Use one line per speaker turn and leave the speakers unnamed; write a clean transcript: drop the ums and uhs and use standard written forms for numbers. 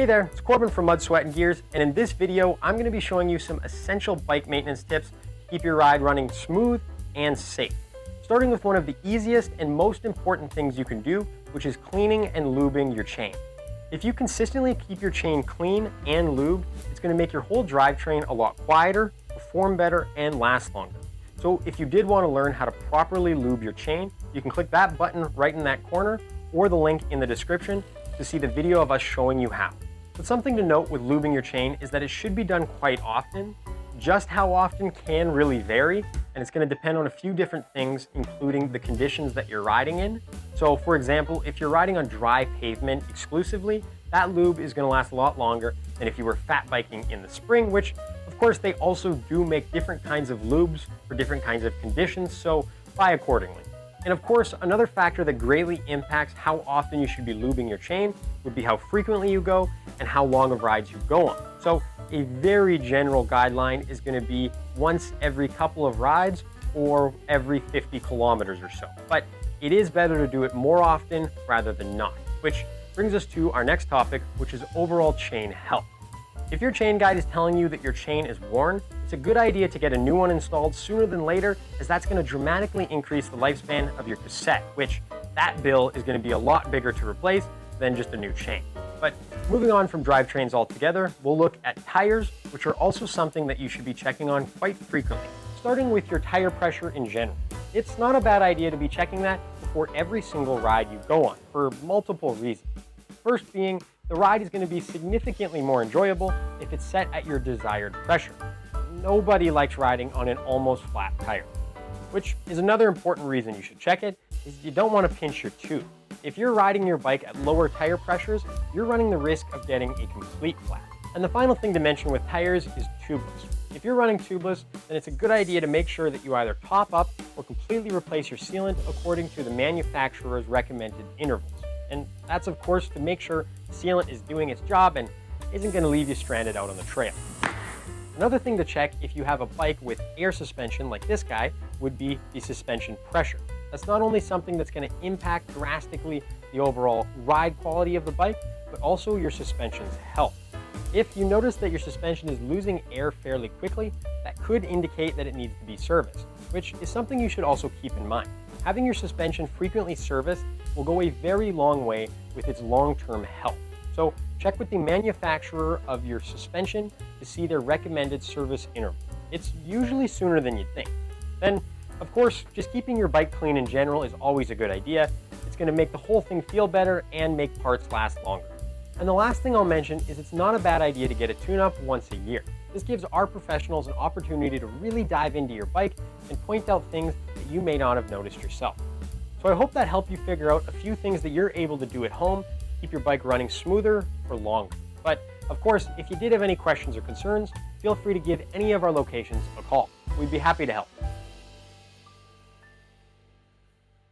Hey there, it's Corbin from Mud, Sweat & Gears, and in this video, I'm going to be showing you some essential bike maintenance tips to keep your ride running smooth and safe. Starting with one of the easiest and most important things you can do, which is cleaning and lubing your chain. If you consistently keep your chain clean and lubed, it's going to make your whole drivetrain a lot quieter, perform better, and last longer. So if you did want to learn how to properly lube your chain, you can click that button right in that corner or the link in the description to see the video of us showing you how. But something to note with lubing your chain is that it should be done quite often. Just how often can really vary, and it's going to depend on a few different things, including the conditions that you're riding in. So for example, if you're riding on dry pavement exclusively, that lube is going to last a lot longer than if you were fat biking in the spring, which of course they also do make different kinds of lubes for different kinds of conditions, so buy accordingly. And of course, another factor that greatly impacts how often you should be lubing your chain would be how frequently you go and how long of rides you go on. So a very general guideline is going to be once every couple of rides or every 50 kilometers or so. But it is better to do it more often rather than not, which brings us to our next topic, which is overall chain health. If your chain guide is telling you that your chain is worn, it's a good idea to get a new one installed sooner than later, as that's going to dramatically increase the lifespan of your cassette, which that bill is going to be a lot bigger to replace than just a new chain. But moving on from drivetrains altogether, we'll look at tires, which are also something that you should be checking on quite frequently. Starting with your tire pressure in general. It's not a bad idea to be checking that before every single ride you go on, for multiple reasons. First being, the ride is going to be significantly more enjoyable if it's set at your desired pressure. Nobody likes riding on an almost flat tire, which is another important reason you should check it, is you don't want to pinch your tube. If you're riding your bike at lower tire pressures, you're running the risk of getting a complete flat. And the final thing to mention with tires is tubeless. If you're running tubeless, then it's a good idea to make sure that you either top up or completely replace your sealant according to the manufacturer's recommended intervals. And that's of course to make sure the sealant is doing its job and isn't going to leave you stranded out on the trail. Another thing to check if you have a bike with air suspension like this guy would be the suspension pressure. That's not only something that's going to impact drastically the overall ride quality of the bike, but also your suspension's health. If you notice that your suspension is losing air fairly quickly, that could indicate that it needs to be serviced, which is something you should also keep in mind. Having your suspension frequently serviced will go a very long way with its long-term health. So check with the manufacturer of your suspension to see their recommended service interval. It's usually sooner than you'd think. Then, of course, just keeping your bike clean in general is always a good idea. It's going to make the whole thing feel better and make parts last longer. And the last thing I'll mention is it's not a bad idea to get a tune-up once a year. This gives our professionals an opportunity to really dive into your bike and point out things that you may not have noticed yourself. So I hope that helped you figure out a few things that you're able to do at home to keep your bike running smoother for longer. But of course, if you did have any questions or concerns, feel free to give any of our locations a call. We'd be happy to help.